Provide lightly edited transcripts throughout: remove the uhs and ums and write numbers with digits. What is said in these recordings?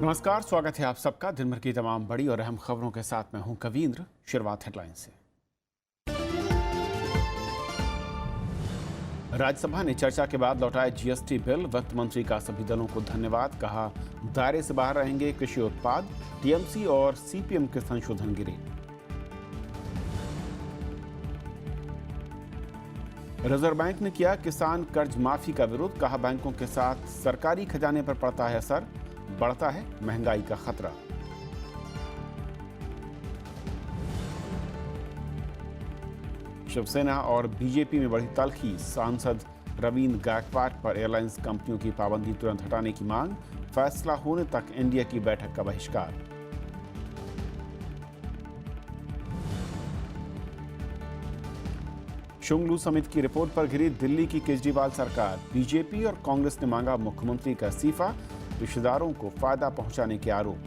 नमस्कार, स्वागत है आप सबका दिन भर की तमाम बड़ी और अहम खबरों के साथ मैं हूं कवींद्र। शुरुआत हेडलाइन से। राज्यसभा ने चर्चा के बाद लौटाया जीएसटी बिल। वित्त मंत्री का सभी दलों को धन्यवाद, कहा दायरे से बाहर रहेंगे कृषि उत्पाद। टीएमसी और सीपीएम के संशोधन गिरे। रिजर्व बैंक ने किया किसान कर्ज माफी का विरोध, कहा बैंकों के साथ सरकारी खजाने पर पड़ता है असर, बढ़ता है महंगाई का खतरा। शिवसेना और बीजेपी में बढ़ी तल्खी। सांसद रवींद्र गायकवाड़ पर एयरलाइंस कंपनियों की पाबंदी तुरंत हटाने की मांग। फैसला होने तक एनडीए की बैठक का बहिष्कार। शुंगलू समिति की रिपोर्ट पर घिरी दिल्ली की केजरीवाल सरकार। बीजेपी और कांग्रेस ने मांगा मुख्यमंत्री का इस्तीफा, रिश्तेदारों को फायदा पहुंचाने के आरोप।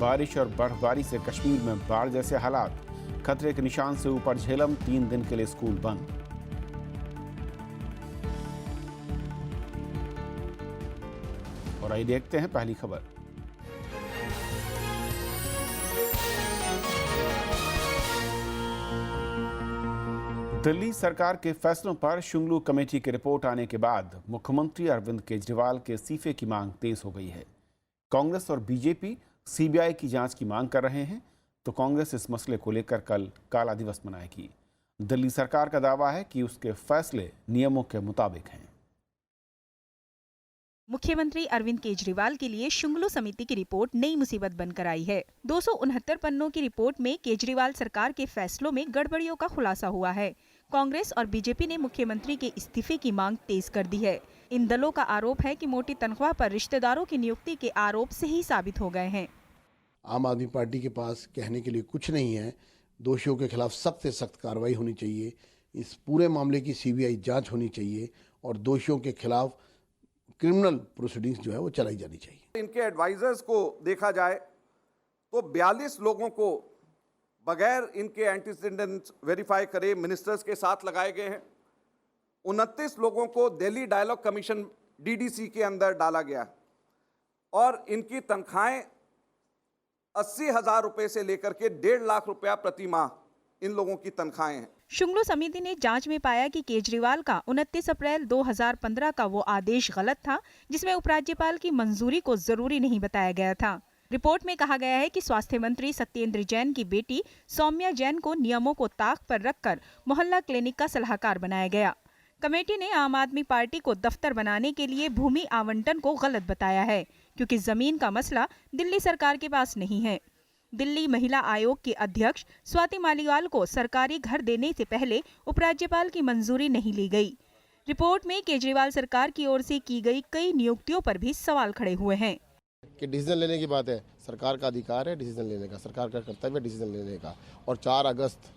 बारिश और बर्फबारी से कश्मीर में बाढ़ जैसे हालात। खतरे के निशान से ऊपर झेलम, 3 दिन के लिए स्कूल बंद। और आइए देखते हैं पहली खबर। दिल्ली सरकार के फैसलों पर शुंगलू कमेटी की रिपोर्ट आने के बाद मुख्यमंत्री अरविंद केजरीवाल के इस्तीफे की मांग तेज हो गई है। कांग्रेस और बीजेपी सीबीआई की जांच की मांग कर रहे हैं, तो कांग्रेस इस मसले को लेकर कल काला दिवस मनाएगी। दिल्ली सरकार का दावा है कि उसके फैसले नियमों के मुताबिक हैं। मुख्यमंत्री अरविंद केजरीवाल के लिए शुंगलू समिति की रिपोर्ट नई मुसीबत बनकर आई है। 269 पन्नों की रिपोर्ट में केजरीवाल सरकार के फैसलों में गड़बड़ियों का खुलासा हुआ है। कांग्रेस और बीजेपी ने मुख्यमंत्री के इस्तीफे की मांग तेज कर दी है। इन दलों का आरोप है कि मोटी तनख्वाह पर रिश्तेदारों की नियुक्ति के आरोप सही साबित हो गए हैं। आम आदमी पार्टी के पास कहने के लिए कुछ नहीं है। दोषियों के खिलाफ सख्त से सख्त कार्रवाई होनी चाहिए। इस पूरे मामले की सीबीआई जांच होनी चाहिए और दोषियों के खिलाफ क्रिमिनल प्रोसीडिंग्स जो है वो चलाई जानी चाहिए। इनके एडवाइजर्स को देखा जाए तो 42 लोगों को बगैर इनके एंटीसीडेंट्स वेरीफाई करे मिनिस्टर्स के साथ लगाए गए हैं। 29 लोगों को दिल्ली डायलॉग कमीशन डीडीसी के अंदर डाला गया और इनकी तनख्वाहें 80,000 रुपए से लेकर के 1.5 लाख रुपया प्रति माह इन लोगों की तनख्वाहें हैं। शुंगलू समिति ने जांच में पाया कि केजरीवाल का 29 अप्रैल 2015 का वो आदेश गलत था, जिसमें उपराज्यपाल की मंजूरी को जरूरी नहीं बताया गया था। रिपोर्ट में कहा गया है कि स्वास्थ्य मंत्री सत्येंद्र जैन की बेटी सौम्या जैन को नियमों को ताक पर रखकर मोहल्ला क्लिनिक का सलाहकार बनाया गया। कमेटी ने आम आदमी पार्टी को दफ्तर बनाने के लिए भूमि आवंटन को गलत बताया है, क्योंकि जमीन का मसला दिल्ली सरकार के पास नहीं है। दिल्ली महिला आयोग की अध्यक्ष स्वाति मालीवाल को सरकारी घर देने से पहले उपराज्यपाल की मंजूरी नहीं ली गई। रिपोर्ट में केजरीवाल सरकार की ओर से की गई कई नियुक्तियों पर भी सवाल खड़े हुए हैं। कि डिसीजन लेने की बात है, सरकार का अधिकार है डिसीजन लेने का, सरकार का कर्तव्य है डिसीजन लेने का। और 4 अगस्त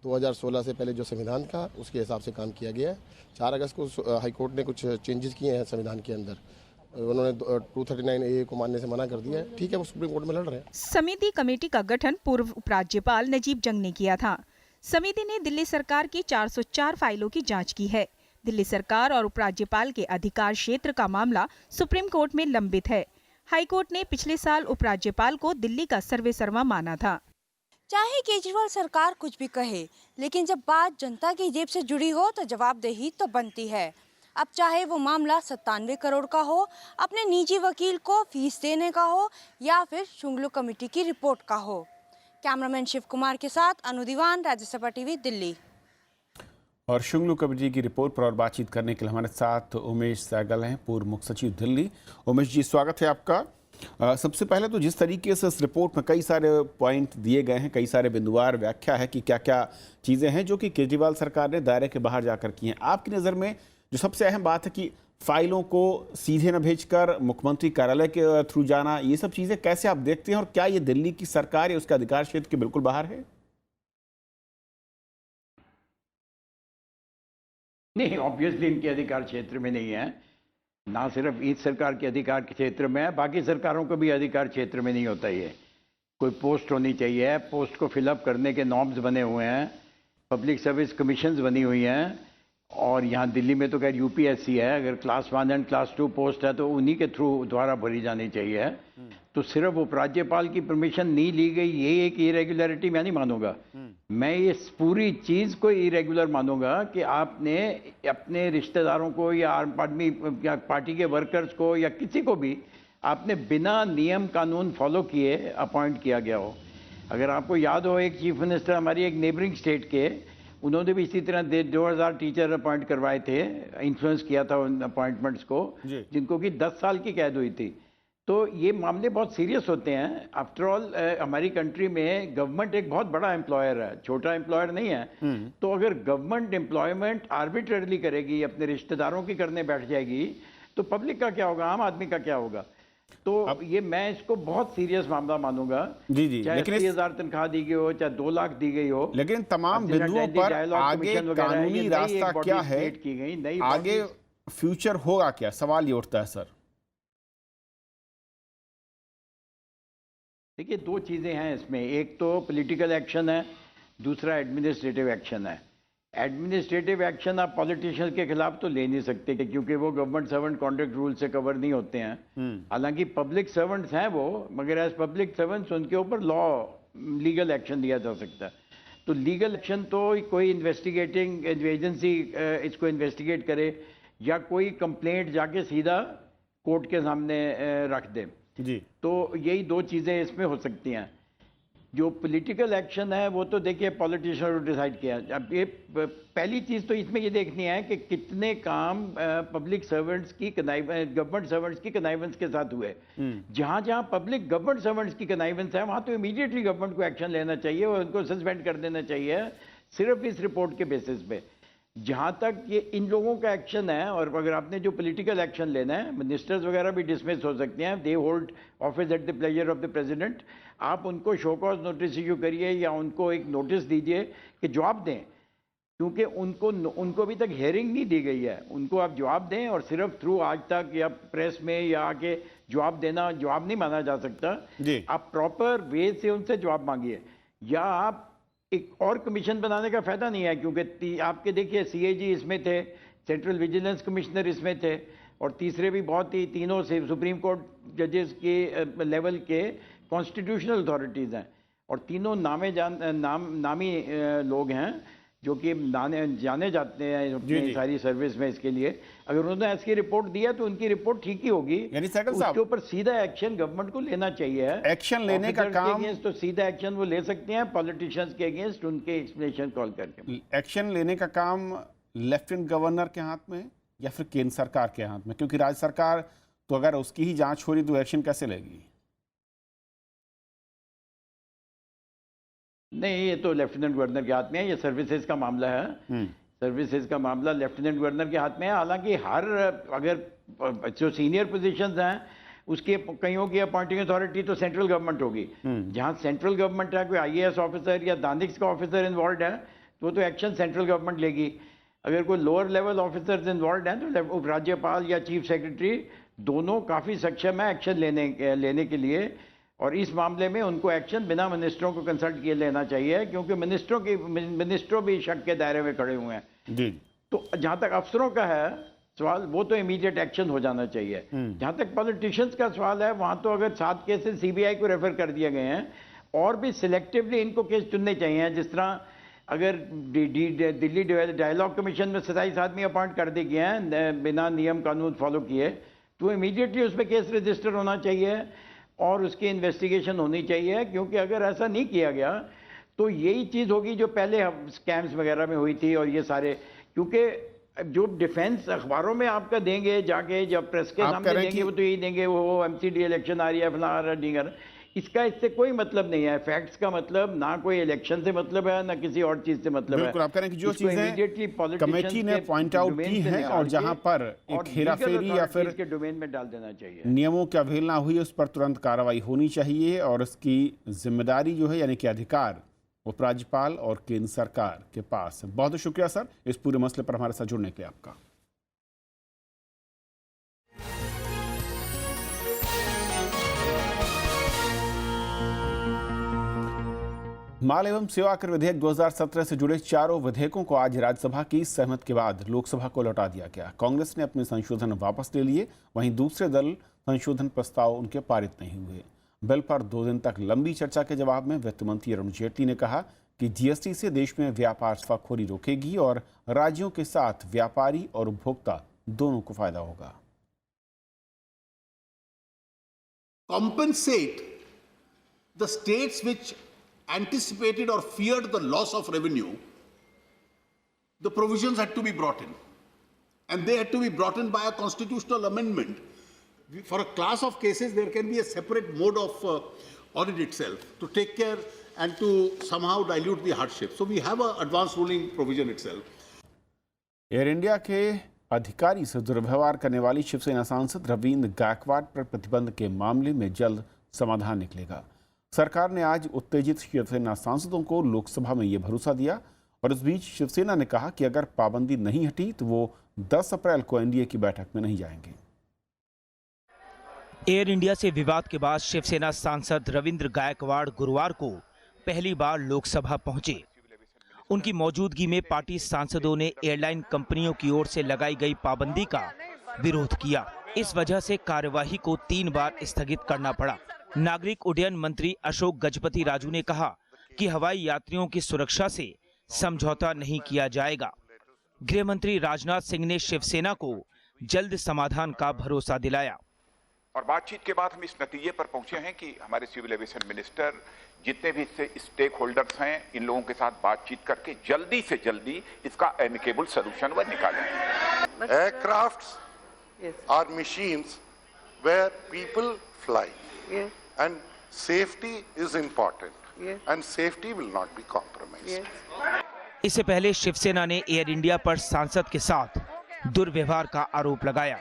2016 से पहले जो संविधान था उसके हिसाब से काम किया गया है। 4 अगस्त को हाईकोर्ट ने कुछ चेंजेस किए हैं संविधान के अंदर। उन्होंने 239A को मानने से मना कर दिया है। ठीक है, वो सुप्रीम कोर्ट में लड़ रहे हैं। समिति कमेटी का गठन पूर्व उपराज्यपाल नजीब जंग ने किया था। समिति ने दिल्ली सरकार की 404 फाइलों की जांच की है। दिल्ली सरकार और उपराज्यपाल के अधिकार क्षेत्र का मामला सुप्रीम कोर्ट में लंबित है। हाईकोर्ट ने पिछले साल उपराज्यपाल को दिल्ली का सर्वेसर्वा माना था। चाहे केजरीवाल सरकार कुछ भी कहे, लेकिन जब बात जनता की जेब से जुड़ी हो तो जवाबदेही तो बनती है। अब चाहे वो मामला 97 करोड़ का हो, अपने निजी वकील को फीस देने का हो, या फिर शुंगलू कमेटी की रिपोर्ट का हो। कैमरामैन शिव कुमार के साथ अनु दीवान, राज्यसभा टीवी, दिल्ली। और शुंगलू कमेटी की रिपोर्ट पर और बातचीत करने के लिए हमारे साथ उमेश सहगल हैं, पूर्व मुख्य सचिव दिल्ली। उमेश जी, स्वागत है आपका। सबसे पहले तो जिस तरीके से इस रिपोर्ट में कई सारे पॉइंट दिए गए हैं, कई सारे बिंदुवार व्याख्या है कि क्या क्या चीज़ें हैं जो कि केजरीवाल सरकार ने दायरे के बाहर जाकर की हैं। आपकी नज़र में जो सबसे अहम बात है कि फाइलों को सीधे न भेजकर मुख्यमंत्री कार्यालय के थ्रू जाना, ये सब चीज़ें कैसे आप देखते हैं और क्या ये दिल्ली की सरकार या उसके अधिकार क्षेत्र के बिल्कुल बाहर है? नहीं, ऑब्वियसली इनके अधिकार क्षेत्र में नहीं है। ना सिर्फ इस सरकार के अधिकार के क्षेत्र में है, बाकी सरकारों को भी अधिकार क्षेत्र में नहीं होता। ये कोई पोस्ट होनी चाहिए, पोस्ट को फिलअप करने के नॉर्म्स बने हुए हैं, पब्लिक सर्विस कमीशंस बनी हुई हैं और यहाँ दिल्ली में तो खैर यूपीएससी है, अगर क्लास 1 एंड क्लास 2 पोस्ट है तो उन्हीं के थ्रू द्वारा भरी जानी चाहिए। तो सिर्फ उपराज्यपाल की परमिशन नहीं ली गई ये एक इरेगुलरिटी मैं नहीं मानूंगा। मैं इस पूरी चीज को इरेगुलर मानूंगा कि आपने अपने रिश्तेदारों को या आम आदमी या पार्टी के वर्कर्स को या किसी को भी आपने बिना नियम कानून फॉलो किए अपॉइंट किया गया हो। अगर आपको याद हो, एक चीफ मिनिस्टर हमारी एक नेबरिंग स्टेट के, उन्होंने भी इसी तरह 2000 टीचर अपॉइंट करवाए थे, इन्फ्लुएंस किया था उन अपॉइंटमेंट्स को, जिनको कि 10 साल की कैद हुई थी। तो ये मामले बहुत सीरियस होते हैं। आफ्टर ऑल हमारी कंट्री में गवर्नमेंट एक बहुत बड़ा एम्प्लॉयर है, छोटा एम्प्लॉयर नहीं है। तो अगर गवर्नमेंट एम्प्लॉयमेंट आर्बिट्रेरली करेगी, अपने रिश्तेदारों की करने बैठ जाएगी, तो पब्लिक का क्या होगा, आम आदमी का क्या होगा? तो अब ये मैं इसको बहुत सीरियस मामला मानूंगा। जी, चाहे 80,000 तनख्वाह दी गई हो, चाहे 2 लाख दी गई हो, लेकिन तमाम बिंदुओं पर आगे कानूनी रास्ता क्या है, आगे फ्यूचर होगा क्या, सवाल ये उठता है सर। देखिए, 2 चीजें हैं इसमें, एक तो पॉलिटिकल एक्शन है, दूसरा एडमिनिस्ट्रेटिव एक्शन है। एडमिनिस्ट्रेटिव एक्शन आप पॉलिटिशियंस के खिलाफ तो ले नहीं सकते क्योंकि वो गवर्नमेंट सर्वेंट कॉन्ट्रैक्ट रूल से कवर नहीं होते हैं। हालांकि पब्लिक सर्वेंट्स हैं वो, मगर एज पब्लिक सर्वेंट्स उनके ऊपर लॉ लीगल एक्शन लिया जा सकता है। तो लीगल एक्शन तो कोई इन्वेस्टिगेटिंग एजेंसी इसको इन्वेस्टिगेट करे या कोई कंप्लेंट जाके सीधा कोर्ट के सामने रख दे जी। तो यही 2 चीज़ें इसमें हो सकती हैं। जो पॉलिटिकल एक्शन है वो तो देखिए पॉलिटिशियन ने डिसाइड किया। अब ये पहली चीज़ तो इसमें ये देखनी है कि कितने काम पब्लिक सर्वेंट्स की गवर्नमेंट सर्वेंट्स की कनाइवेंस के साथ हुए। जहाँ जहाँ पब्लिक गवर्नमेंट सर्वेंट्स की कनाइवेंस है वहाँ तो इमीडिएटली गवर्नमेंट को एक्शन लेना चाहिए और उनको सस्पेंड कर देना चाहिए, सिर्फ इस रिपोर्ट के बेसिस पे। जहाँ तक ये इन लोगों का एक्शन है, और अगर आपने जो पॉलिटिकल एक्शन लेना है, मिनिस्टर्स वगैरह भी डिसमिस हो सकते हैं, they hold office at the pleasure of the president. आप उनको शो कॉज नोटिस इशू करिए या उनको एक नोटिस दीजिए कि जवाब दें, क्योंकि उनको अभी तक हियरिंग नहीं दी गई है। उनको आप जवाब दें, और सिर्फ थ्रू आज तक या प्रेस में या आके जवाब देना जवाब नहीं माना जा सकता। आप प्रॉपर वे से उनसे जवाब मांगिए, या आप एक और कमीशन बनाने का फायदा नहीं है, क्योंकि आपके देखिए सीएजी इसमें थे, सेंट्रल विजिलेंस कमिश्नर इसमें थे, और तीसरे भी बहुत ही, तीनों से सुप्रीम कोर्ट जजेस के लेवल के कॉन्स्टिट्यूशनल अथॉरिटीज़ हैं, और तीनों नामी लोग हैं जो कि जाने जाते हैं अपनी सारी सर्विस में इसके लिए। अगर उन्होंने ऐसी रिपोर्ट दिया तो उनकी रिपोर्ट ठीक ही होगी, यानी सहगल साहब उसके ऊपर सीधा एक्शन गवर्नमेंट को लेना चाहिए। एक्शन लेने का काम अगेंस्ट तो सीधा एक्शन वो ले सकते हैं, पॉलिटिशियंस के अगेंस्ट उनके एक्सप्लेनेशन कॉल करके। एक्शन लेने का काम लेफ्टिनेंट गवर्नर के हाथ में या फिर केंद्र सरकार के हाथ में, क्योंकि राज्य सरकार तो अगर उसकी ही जांच हो रही तो एक्शन कैसे लेगी? नहीं, ये तो लेफ्टिनेंट गवर्नर के हाथ में है, ये सर्विसेज का मामला है। सर्विसेज का मामला लेफ्टिनेंट गवर्नर के हाथ में है। हालांकि अगर जो सीनियर पोजीशंस हैं उसके कईयों की अपॉइंटिंग अथॉरिटी तो सेंट्रल गवर्नमेंट होगी। जहां सेंट्रल गवर्नमेंट है, कोई आईएएस ऑफिसर या दानिश का ऑफिसर इन्वॉल्व है तो एक्शन सेंट्रल गवर्नमेंट लेगी। अगर कोई लोअर लेवल ऑफिसर्स इन्वॉल्व हैं तो उपराज्यपाल या चीफ सेक्रेटरी दोनों काफ़ी सक्षम है एक्शन लेने के लिए, और इस मामले में उनको एक्शन बिना मिनिस्टरों को कंसल्ट किए लेना चाहिए, क्योंकि मिनिस्टरों भी शक के दायरे में खड़े हुए हैं जी। तो जहां तक अफसरों का है सवाल, वो तो इमीडिएट एक्शन हो जाना चाहिए। जहां तक पॉलिटिशियंस का सवाल है, वहां तो अगर 7 केसेस सीबीआई को रेफर कर दिए गए हैं, और भी सिलेक्टिवली इनको केस चुनने चाहिए। जिस तरह अगर दिल्ली डायलॉग कमीशन में 27 आदमी अपॉइंट कर दिए गए हैं बिना नियम कानून फॉलो किए, तो इमीडिएटली उसमें केस रजिस्टर होना चाहिए और उसकी इन्वेस्टिगेशन होनी चाहिए। क्योंकि अगर ऐसा नहीं किया गया तो यही चीज़ होगी जो पहले स्कैम्स वगैरह में हुई थी, और ये सारे, क्योंकि जो डिफेंस अखबारों में आपका देंगे जाके, जब प्रेस के सामने देंगे वो तो यही देंगे वो एमसीडी इलेक्शन आ रही है, फला आ रहा है, डीगर। इसका इससे कोई मतलब नहीं है। फैक्ट्स का मतलब ना कोई इलेक्शन से मतलब है ना किसी और चीज से मतलब है। आप कह रहे हैं कि जो चीजें कमेटी ने पॉइंट आउट की हैं और जहां पर एक हेराफेरी या फिर के डोमेन में डाल देना चाहिए, नियमों की अवहेलना हुई, उस पर तुरंत कार्रवाई होनी चाहिए, और उसकी जिम्मेदारी जो है यानी कि अधिकार उपराज्यपाल और केंद्र सरकार के पास। बहुत बहुत शुक्रिया सर इस पूरे मसले पर हमारे साथ जुड़ने के लिए आपका। माल एवं सेवा कर विधेयक 2017 से जुड़े चारों विधेयकों को आज राज्यसभा की सहमति के बाद लोकसभा को लौटा दिया गया। कांग्रेस ने अपने संशोधन वापस ले लिए, वहीं दूसरे दल संशोधन प्रस्ताव उनके पारित नहीं हुए। बिल पर 2 दिन तक लंबी चर्चा के जवाब में वित्त मंत्री अरुण जेटली ने कहा कि जीएसटी से देश में व्यापार स्वाखोरी रोकेगी और राज्यों के साथ व्यापारी और उपभोक्ता दोनों को फायदा होगा। Compensate the states which anticipated or feared the loss of revenue, the provisions had to be brought in. And they had to be brought in by a constitutional amendment. For a class of cases, there can be a separate mode of audit itself to take care and to somehow dilute the hardship. So we have an advance ruling provision itself. Air India के अधिकारी से दुर्व्यवहार करने वाली शिवसेना सांसद रविंद्र गायकवाड़ पर प्रतिबंध के मामले में जल्द समाधान निकलेगा। सरकार ने आज उत्तेजित शिवसेना सांसदों को लोकसभा में यह भरोसा दिया और इस बीच शिवसेना ने कहा कि अगर पाबंदी नहीं हटी तो वो 10 अप्रैल को एनडीए की बैठक में नहीं जाएंगे। एयर इंडिया से विवाद के बाद शिवसेना सांसद रविंद्र गायकवाड़ गुरुवार को पहली बार लोकसभा पहुंचे। उनकी मौजूदगी में पार्टी सांसदों ने एयरलाइन कंपनियों की ओर से लगाई गई पाबंदी का विरोध किया। इस वजह से कार्यवाही को 3 बार स्थगित करना पड़ा। नागरिक उड्डयन मंत्री अशोक गजपति राजू ने कहा कि हवाई यात्रियों की सुरक्षा से समझौता नहीं किया जाएगा। गृह मंत्री राजनाथ सिंह ने शिवसेना को जल्द समाधान का भरोसा दिलाया। और बातचीत के बाद हम इस नतीजे पर पहुंचे हैं कि हमारे सिविल एविएशन मिनिस्टर जितने भी स्टेक होल्डर्स हैं, इन लोगों के साथ बातचीत करके जल्दी से जल्दी इसका एमिकेबल सॉल्यूशन वह निकालें। Aircrafts are machines where people fly, and safety is important, and safety will not be compromised. इससे पहले शिवसेना ने एयर इंडिया पर सांसद के साथ दुर्व्यवहार का आरोप लगाया।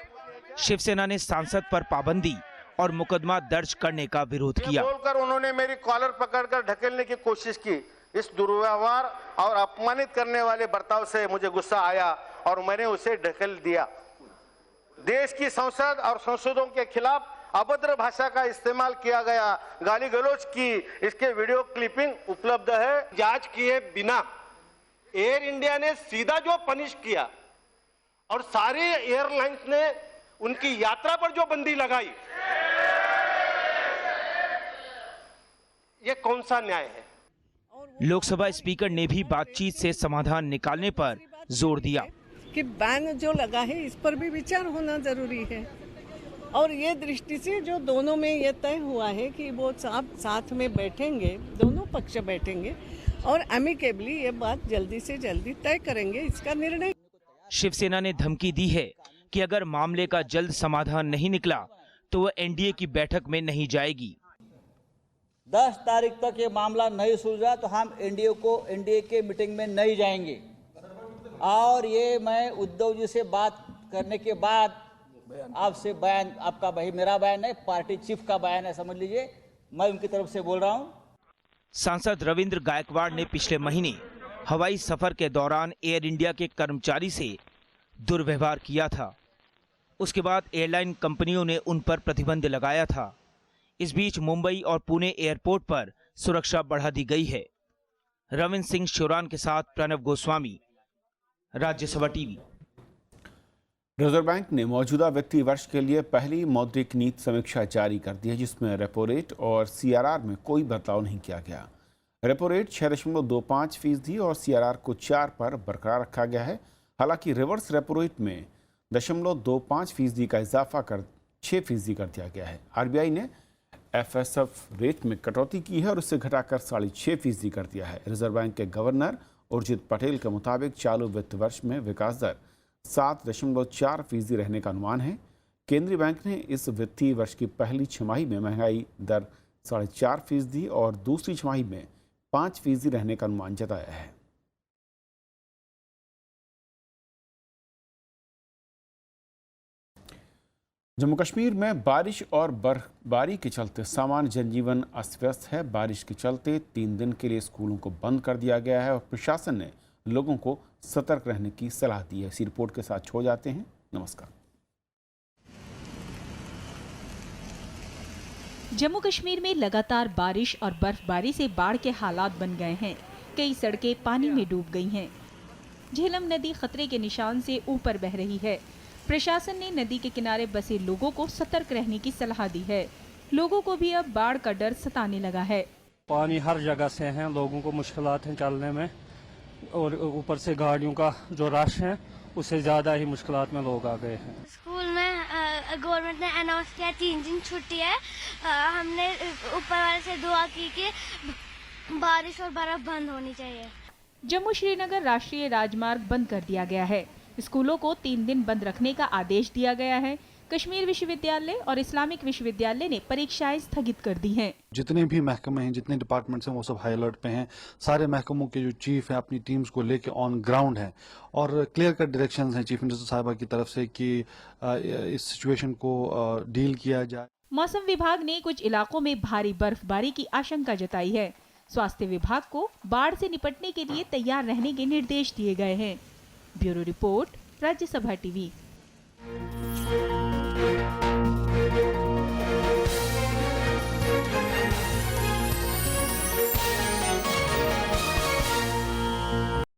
शिवसेना ने सांसद पर पाबंदी और मुकदमा दर्ज करने का विरोध किया। बोलकर उन्होंने मेरी कॉलर पकड़कर ढकेलने की कोशिश की। इस दुर्व्यवहार और अपमानित करने वाले बर्ताव से मुझे गुस्सा आया और मैंने उसे ढकेल दिया। देश की संसद और संसदों के खिलाफ अभद्र भाषा का इस्तेमाल किया गया, गाली गलौज की, इसके वीडियो क्लिपिंग उपलब्ध है। जांच किए बिना एयर इंडिया ने सीधा जो पनिश किया और सारी एयरलाइंस ने उनकी यात्रा पर जो बंदी लगाई, ये कौन सा न्याय है? लोकसभा स्पीकर ने भी बातचीत से समाधान निकालने पर जोर दिया कि बैन जो लगा है इस पर भी विचार होना जरूरी है और ये दृष्टि से जो दोनों में ये तय हुआ है कि वो साथ में बैठेंगे, दोनों पक्ष बैठेंगे और एमिकेबली ये बात जल्दी से जल्दी तय करेंगे इसका निर्णय। शिवसेना ने धमकी दी है कि अगर मामले का जल्द समाधान नहीं निकला तो वह एनडीए की बैठक में नहीं जाएगी। 10 तारीख तक ये मामला नहीं सुलझा तो हम एनडीए के मीटिंग में नहीं जाएंगे। और ये मैं उद्धव जी से बात करने के बाद आपसे बयान, आपका भाई मेरा बयान है, पार्टी चीफ का बयान है, समझ लीजिए, मैं उनकी तरफ से बोल रहा हूं। सांसद रविंद्र गायकवाड़ ने पिछले महीने हवाई सफर के दौरान एयर इंडिया के कर्मचारी से दुर्व्यवहार किया था। उसके बाद एयरलाइन कंपनियों ने उन पर प्रतिबंध लगाया था। इस बीच मुंबई और पुणे एयरपोर्ट पर सुरक्षा बढ़ा दी गई है। रविंद्र सिंह शिवरान के साथ Pranav Goswami, Rajya Sabha TV. Reserve bank ने मौजूदा वित्तीय वर्ष के लिए पहली मौद्रिक नीति समीक्षा जारी कर दी है, जिसमें रेपो रेट और सीआरआर में कोई बदलाव नहीं किया गया। रेपो रेट 6.25% और सीआरआर को 4 पर बरकरार रखा गया है। हालांकि रिवर्स रेपो रेट में 0.25% का इजाफा कर 6% कर दिया गया है। आरबीआई ने एफएसएफ रेट में कटौती की है और इसे घटाकर 6.5% कर दिया है। रिजर्व बैंक के गवर्नर उर्जित पटेल के मुताबिक चालू वित्त वर्ष में विकास दर 7.4% रहने का अनुमान है। केंद्रीय बैंक ने इस वित्तीय वर्ष की पहली छमाही में महंगाई दर 4.5% और दूसरी छमाही में 5% रहने का अनुमान जताया है। जम्मू कश्मीर में बारिश और बर्फबारी के चलते सामान्य जनजीवन अस्त व्यस्त है। बारिश के चलते 3 दिन के लिए स्कूलों को बंद कर दिया गया है और प्रशासन ने लोगों को सतर्क रहने की सलाह दी है। इसी रिपोर्ट के साथ छोड़ जाते हैं। नमस्कार। जम्मू कश्मीर में लगातार बारिश और बर्फबारी से बाढ़ के हालात बन गए हैं। कई सड़कें पानी में डूब गई हैं। झेलम नदी खतरे के निशान से ऊपर बह रही है। प्रशासन ने नदी के किनारे बसे लोगों को सतर्क रहने की सलाह दी है। लोगों को भी अब बाढ़ का डर सताने लगा है। पानी हर जगह से है, लोगों को मुश्किलात हैं चलने में, और ऊपर से गाड़ियों का जो रश है उससे ज्यादा ही मुश्किलात में लोग आ गए हैं। स्कूल में गवर्नमेंट ने अनाउंस किया 3 दिन छुट्टी है। हमने ऊपर वाले से दुआ की कि बारिश और बर्फ बंद होनी चाहिए। जम्मू श्रीनगर राष्ट्रीय राजमार्ग बंद कर दिया गया है। स्कूलों को 3 दिन बंद रखने का आदेश दिया गया है। कश्मीर विश्वविद्यालय और इस्लामिक विश्वविद्यालय ने परीक्षाएं स्थगित कर दी हैं। जितने भी महकमे हैं, जितने डिपार्टमेंट्स हैं, वो सब हाई अलर्ट पे हैं। सारे महकमों के जो चीफ हैं अपनी टीम्स को लेके ऑन ग्राउंड हैं और क्लियर कट डायरेक्शंस हैं चीफ मिनिस्टर साहिबा की तरफ से कि इस सिचुएशन को डील किया जाए। मौसम विभाग ने कुछ इलाकों में भारी बर्फबारी की आशंका जताई है। स्वास्थ्य विभाग को बाढ़ से निपटने के लिए तैयार रहने के निर्देश दिए गए हैं। Bureau report, Rajya Sabha TV.